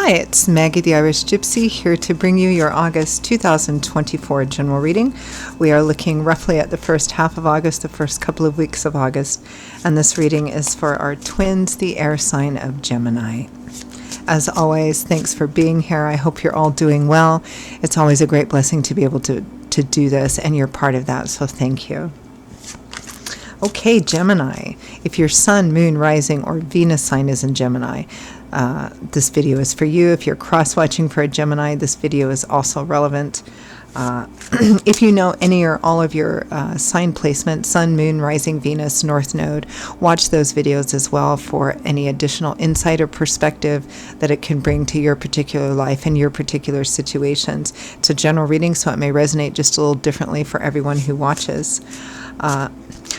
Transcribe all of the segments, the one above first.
Hi, it's Maggie the Irish Gypsy here to bring you your August 2024 general reading. We are looking roughly at the first half of August, the first couple of weeks of August, and this reading is for our twins, the air sign of Gemini. As always, thanks for being here. I hope you're all doing well. It's always a great blessing to be able to do this, and you're part of that, so thank you. Okay, Gemini. If your sun, moon, rising, or Venus sign is in Gemini, this video is for you. If you're cross-watching for a Gemini, this video is also relevant. If you know any or all of your sign placement, sun, moon, rising, Venus, north node, watch those videos as well for any additional insight or perspective that it can bring to your particular life and your particular situations. It's a general reading, so it may resonate just a little differently for everyone who watches.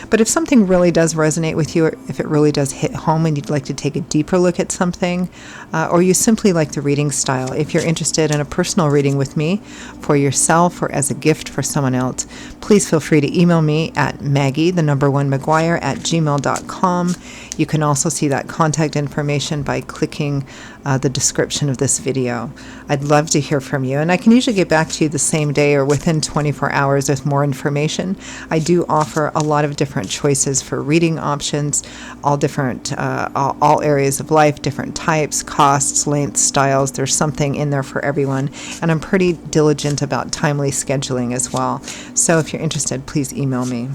But if something really does resonate with you, or if it really does hit home and you'd like to take a deeper look at something, or you simply like the reading style, if you're interested in a personal reading with me for yourself or as a gift for someone else, please feel free to email me at maggie1mcguire@gmail.com. You can also see that contact information by clicking the description of this video. I'd love to hear from you, and I can usually get back to you the same day or within 24 hours with more information. I do offer a lot of different choices for reading options, all different, all areas of life, different types, costs, lengths, styles. There's something in there for everyone, and I'm pretty diligent about timely scheduling as well. So if you're interested, please email me.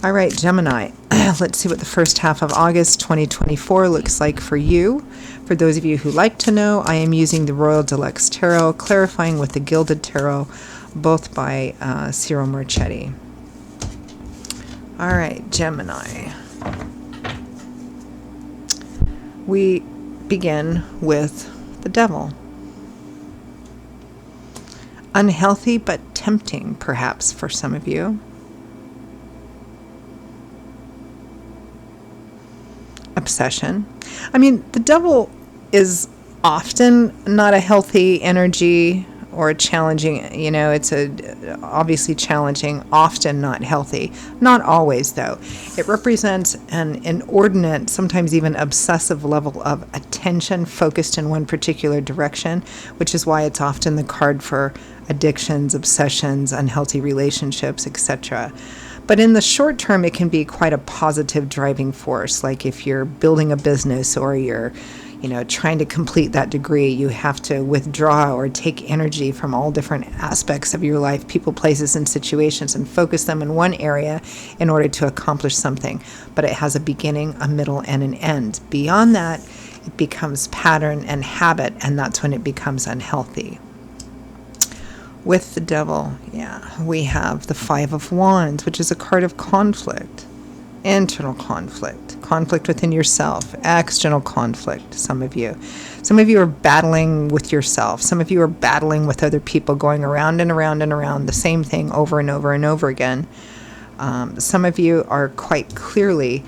All right, Gemini, let's see what the first half of August 2024 looks like for you. For those of you who like to know, I am using the Royal Deluxe Tarot, clarifying with the Gilded Tarot, both by Cyril Marchetti. All right, Gemini. We begin with the Devil. Unhealthy but tempting, perhaps, for some of you. Obsession. I mean, the Devil is often not a healthy energy or a challenging, it's obviously challenging, often not healthy. Not always, though. It represents an inordinate, sometimes even obsessive level of attention focused in one particular direction, which is why it's often the card for addictions, obsessions, unhealthy relationships, etc. But in the short term, it can be quite a positive driving force. Like if you're building a business or you're, trying to complete that degree, you have to withdraw or take energy from all different aspects of your life, people, places, and situations, and focus them in one area in order to accomplish something. But it has a beginning, a middle, and an end. Beyond that, it becomes pattern and habit, and that's when it becomes unhealthy. With the Devil, we have the Five of Wands, which is a card of conflict, internal conflict, conflict within yourself, external conflict, some of you. Some of you are battling with yourself. Some of you are battling with other people, going around and around and around the same thing over and over and over again. Some of you are quite clearly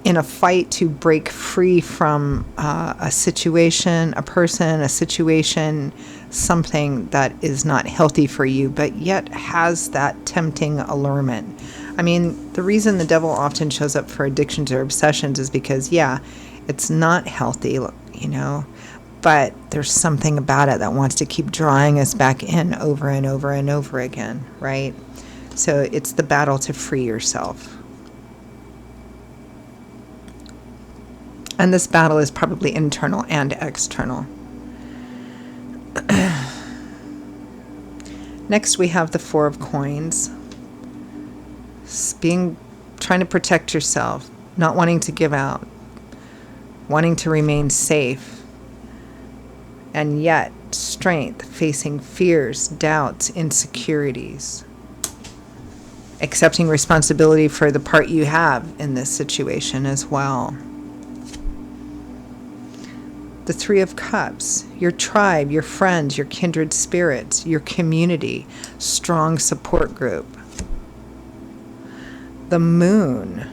in a fight to break free from a situation, a person, a situation, something that is not healthy for you, but yet has that tempting allurement. I mean, the reason the Devil often shows up for addictions or obsessions is because, it's not healthy, but there's something about it that wants to keep drawing us back in over and over and over again, right? So it's the battle to free yourself. And this battle is probably internal and external. Next, we have the Four of Coins. Trying to protect yourself, not wanting to give out, wanting to remain safe, and yet strength, facing fears, doubts, insecurities, accepting responsibility for the part you have in this situation as well. The Three of Cups, your tribe, your friends, your kindred spirits, your community, strong support group. The Moon,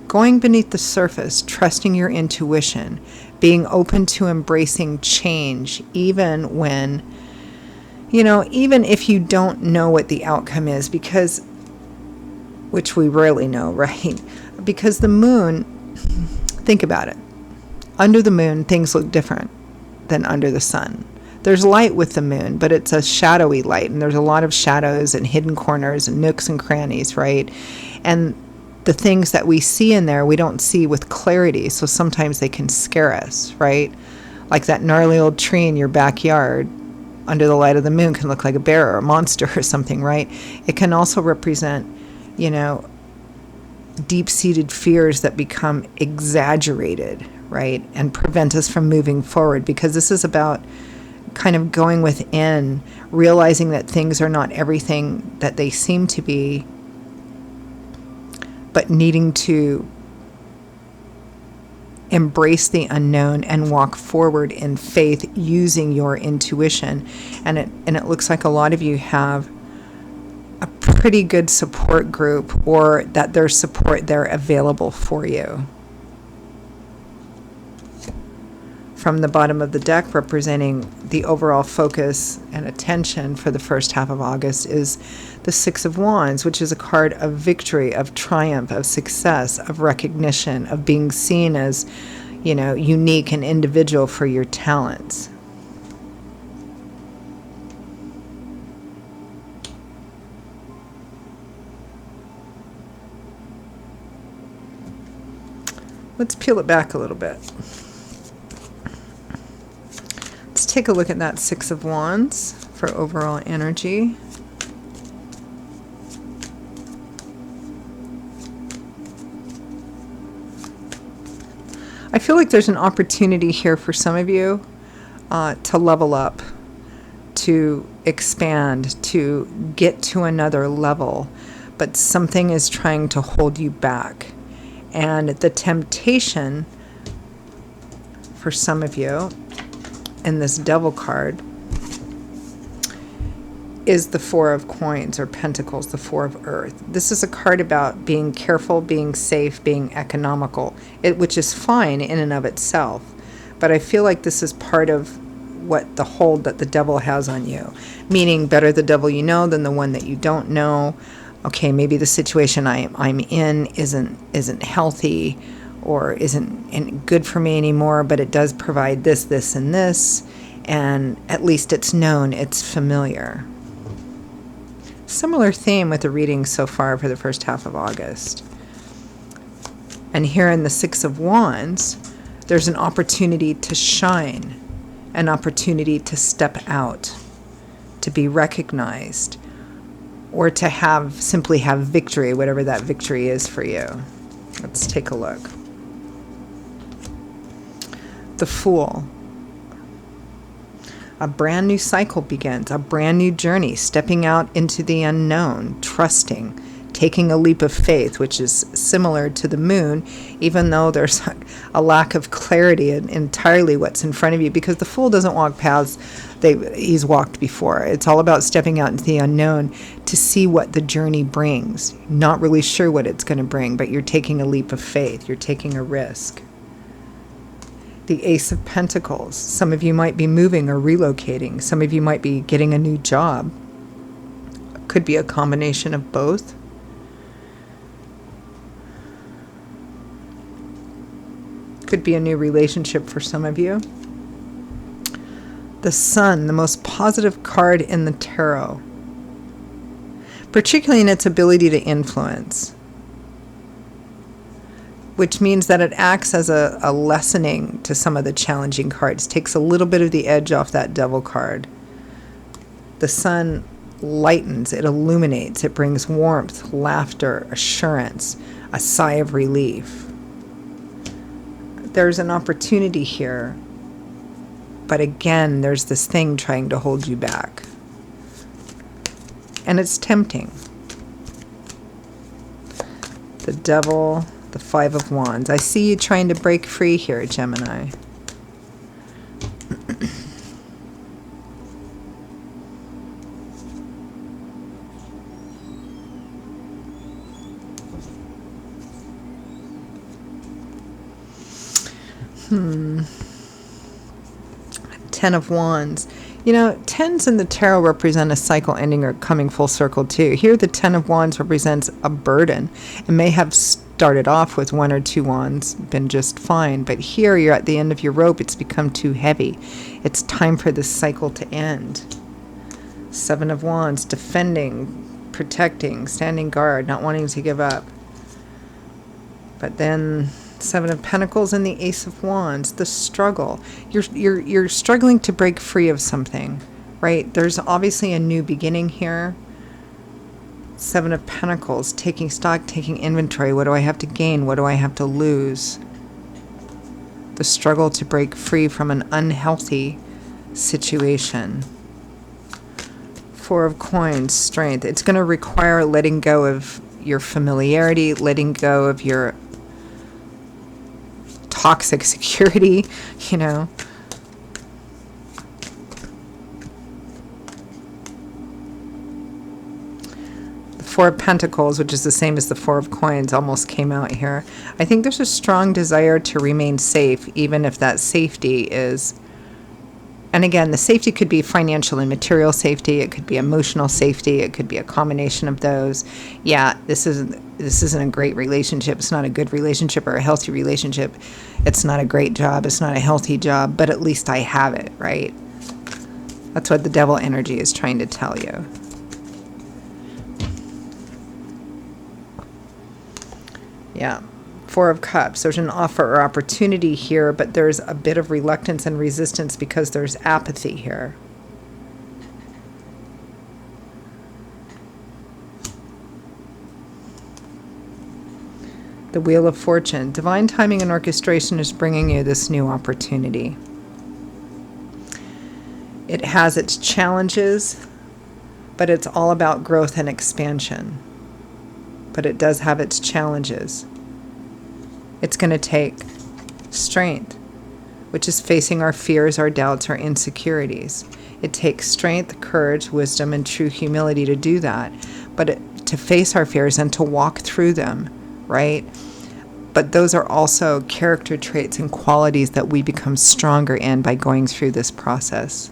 going beneath the surface, trusting your intuition, being open to embracing change, even when, even if you don't know what the outcome is, which we rarely know, right? Because the Moon, think about it. Under the moon, things look different than under the sun. There's light with the moon, but it's a shadowy light, and there's a lot of shadows and hidden corners and nooks and crannies, right? And the things that we see in there, we don't see with clarity, so sometimes they can scare us, right? Like that gnarly old tree in your backyard under the light of the moon can look like a bear or a monster or something, right? It can also represent, deep-seated fears that become exaggerated, right? And prevent us from moving forward, because this is about kind of going within, realizing that things are not everything that they seem to be, but needing to embrace the unknown and walk forward in faith using your intuition. And it looks like a lot of you have a pretty good support group, or that there's support there available for you. From the bottom of the deck, representing the overall focus and attention for the first half of August, is the Six of Wands, which is a card of victory, of triumph, of success, of recognition, of being seen as, unique and individual for your talents. Let's peel it back a little bit. Let's take a look at that Six of Wands for overall energy. I feel like there's an opportunity here for some of you to level up, to expand, to get to another level, but something is trying to hold you back. And the temptation for some of you in this Devil card is the Four of Coins, or Pentacles, the Four of Earth. This is a card about being careful, being safe, being economical, which is fine in and of itself. But I feel like this is part of what the hold that the Devil has on you. Meaning, better the devil you know than the one that you don't know. Okay, maybe the situation I'm in isn't healthy, or isn't good for me anymore, but it does provide this, this, and this, and at least it's known, it's familiar. Similar theme with the reading so far for the first half of August. And here in the Six of Wands, there's an opportunity to shine, an opportunity to step out, to be recognized, or to simply have victory, whatever that victory is for you. Let's take a look. The Fool. A brand new cycle begins, a brand new journey, stepping out into the unknown, trusting, taking a leap of faith, which is similar to the moon, even though there's a lack of clarity in entirely what's in front of you, because the Fool doesn't walk paths he's walked before. It's all about stepping out into the unknown to see what the journey brings. Not really sure what it's going to bring, but you're taking a leap of faith. You're taking a risk. The Ace of Pentacles. Some of you might be moving or relocating. Some of you might be getting a new job. Could be a combination of both. Could be a new relationship for some of you. The Sun, the most positive card in the tarot, particularly in its ability to influence, which means that it acts as a lessening to some of the challenging cards, takes a little bit of the edge off that Devil card. The Sun lightens, it illuminates, it brings warmth, laughter, assurance, a sigh of relief. There's an opportunity here, but again, there's this thing trying to hold you back. And it's tempting. The Devil, the Five of Wands. I see you trying to break free here, Gemini. Ten of Wands. You know, tens in the tarot represent a cycle ending or coming full circle too. Here, the Ten of Wands represents a burden. It may have started off with one or two wands, been just fine, but here you're at the end of your rope. It's become too heavy. It's time for this cycle to end. Seven of Wands, defending, protecting, standing guard, not wanting to give up. But then Seven of Pentacles and the Ace of Wands, the struggle. You're struggling to break free of something, right? There's obviously a new beginning here. Seven of Pentacles, taking stock, taking inventory. What do I have to gain? What do I have to lose? The struggle to break free from an unhealthy situation. Four of Coins, strength. It's going to require letting go of your familiarity, letting go of your toxic security, you know. The Four of Pentacles, which is the same as the Four of Coins, almost came out here. I think there's a strong desire to remain safe, even if that safety is, and again, the safety could be financial and material safety, it could be emotional safety, it could be a combination of those. Yeah, this isn't a great relationship, it's not a good relationship or a healthy relationship, it's not a great job, it's not a healthy job, but at least I have it, right? That's what the devil energy is trying to tell you. Yeah. Four of Cups. There's an offer or opportunity here, but there's a bit of reluctance and resistance because there's apathy here. The Wheel of Fortune. Divine timing and orchestration is bringing you this new opportunity. It has its challenges, but it's all about growth and expansion. But it does have its challenges. It's going to take strength, which is facing our fears, our doubts, our insecurities. It takes strength, courage, wisdom, and true humility to do that, but to face our fears and to walk through them, right? But those are also character traits and qualities that we become stronger in by going through this process.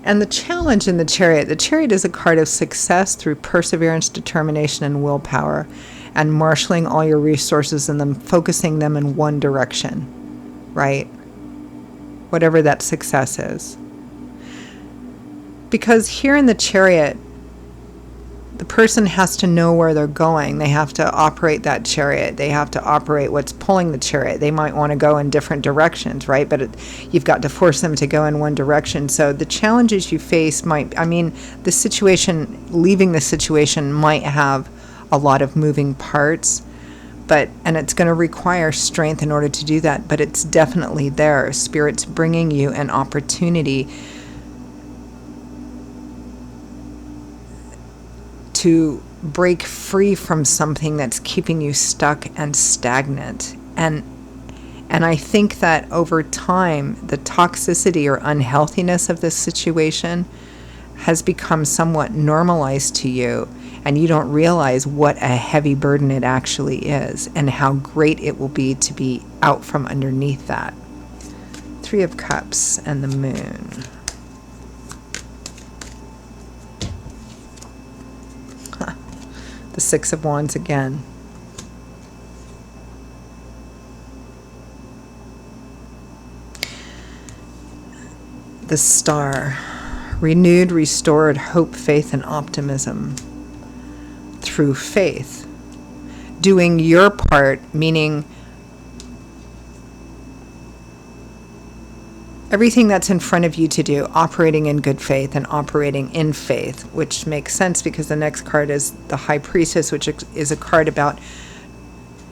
And the challenge in the Chariot is a card of success through perseverance, determination, and willpower, and marshaling all your resources and then focusing them in one direction, right? Whatever that success is. Because here in the Chariot, the person has to know where they're going. They have to operate that chariot. They have to operate what's pulling the chariot. They might want to go in different directions, right? But you've got to force them to go in one direction. So the challenges you face the situation, leaving the situation might have a lot of moving parts, and it's going to require strength in order to do that, but it's definitely there. Spirit's bringing you an opportunity to break free from something that's keeping you stuck and stagnant. And I think that over time, the toxicity or unhealthiness of this situation has become somewhat normalized to you, and you don't realize what a heavy burden it actually is and how great it will be to be out from underneath that. Three of Cups and the Moon. The Six of Wands again. The Star. Renewed, restored hope, faith, and optimism through faith. Doing your part, meaning everything that's in front of you to do, operating in good faith and operating in faith, which makes sense because the next card is the High Priestess, which is a card about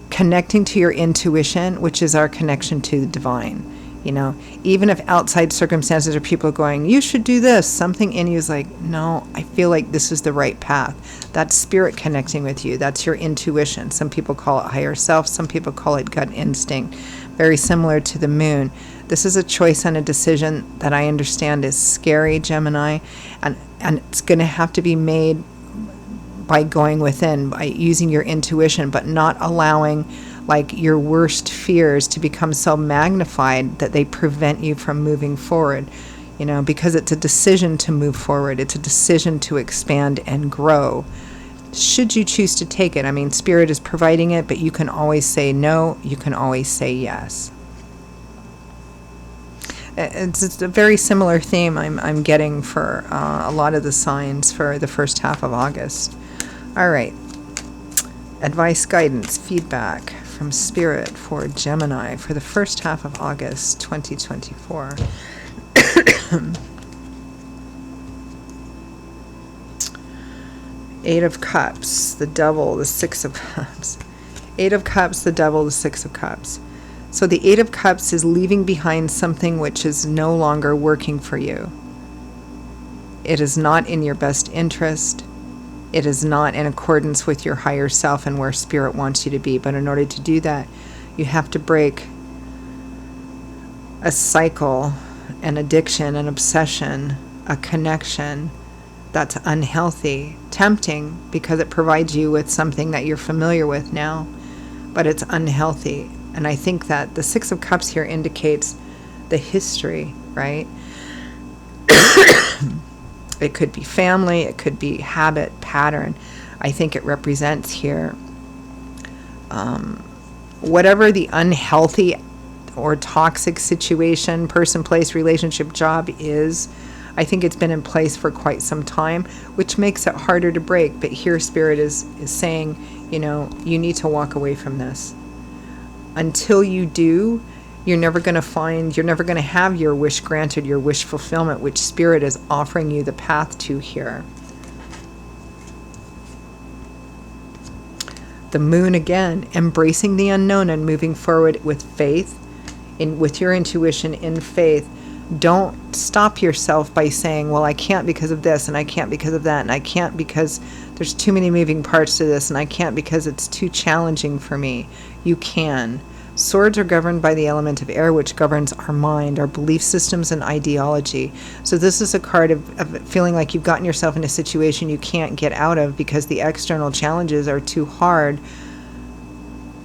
connecting to your intuition, which is our connection to the divine. You know, even if outside circumstances or people are going, you should do this, something in you is like, no, I feel like this is the right path. That's spirit connecting with you. That's your intuition. Some people call it higher self. Some people call it gut instinct. Very similar to the Moon. This is a choice and a decision that I understand is scary, Gemini, and it's going to have to be made by going within, by using your intuition, but not allowing like your worst fears to become so magnified that they prevent you from moving forward, because it's a decision to move forward. It's a decision to expand and grow. Should you choose to take it, Spirit is providing it, but you can always say no, you can always say yes. It's a very similar theme I'm getting for a lot of the signs for the first half of August. All right. Advice, guidance, feedback from Spirit for Gemini for the first half of August 2024. Eight of Cups, the Devil, the Six of Cups. Eight of Cups, the Devil, the Six of Cups. So the Eight of Cups is leaving behind something which is no longer working for you. It is not in your best interest. It is not in accordance with your higher self and where Spirit wants you to be. But in order to do that, you have to break a cycle, an addiction, an obsession, a connection that's unhealthy, tempting because it provides you with something that you're familiar with now, but it's unhealthy. And I think that the Six of Cups here indicates the history, right? It could be family, it could be habit, pattern. I think it represents here whatever the unhealthy or toxic situation, person, place, relationship, job is. I think it's been in place for quite some time, which makes it harder to break. But here Spirit is saying, you need to walk away from this. Until you do, you're never going to have your wish granted, your wish fulfillment, which Spirit is offering you the path to here. The Moon again, embracing the unknown and moving forward with faith, with your intuition in faith. Don't stop yourself by saying, well, I can't because of this, and I can't because of that, and I can't because there's too many moving parts to this, and I can't because it's too challenging for me. You can. Swords are governed by the element of air, which governs our mind, our belief systems, and ideology. So this is a card of feeling like you've gotten yourself in a situation you can't get out of because the external challenges are too hard.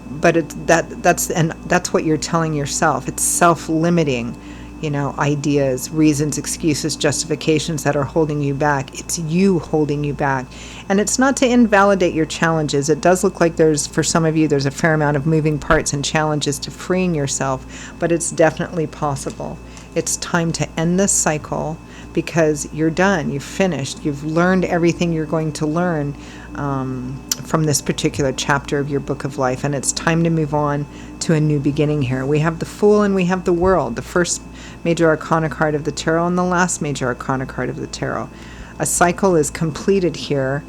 But that's what you're telling yourself. It's self-limiting. Ideas, reasons, excuses, justifications that are holding you back. It's you holding you back. And it's not to invalidate your challenges. It does look like for some of you, there's a fair amount of moving parts and challenges to freeing yourself, but it's definitely possible. It's time to end this cycle because you're done. You've finished. You've learned everything you're going to learn from this particular chapter of your book of life, and it's time to move on to a new beginning here. We have the Fool and we have the World, the first major arcana card of the tarot and the last major arcana card of the tarot. A cycle is completed here,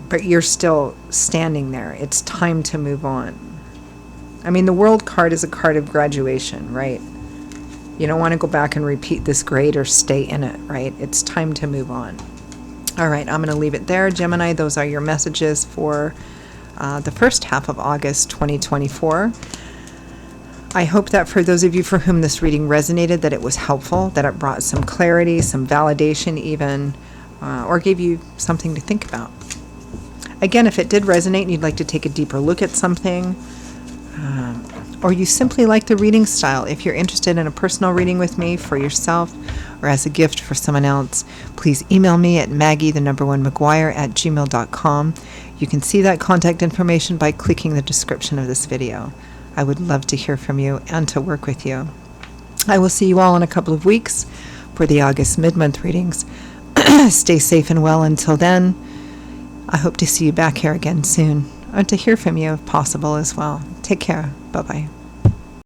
but you're still standing there. It's time to move on. The World card is a card of graduation, right? You don't want to go back and repeat this grade or stay in it, right? It's time to move on. All right, I'm going to leave it there. Gemini, those are your messages for the first half of August 2024. I hope that for those of you for whom this reading resonated, that it was helpful, that it brought some clarity, some validation even, or gave you something to think about. Again, if it did resonate and you'd like to take a deeper look at something, or you simply like the reading style, if you're interested in a personal reading with me for yourself or as a gift for someone else, please email me at maggie1mcguire@gmail.com. You can see that contact information by clicking the description of this video. I would love to hear from you and to work with you. I will see you all in a couple of weeks for the August mid-month readings. Stay safe and well until then. I hope to see you back here again soon, or to hear from you if possible as well. Take care. Bye-bye.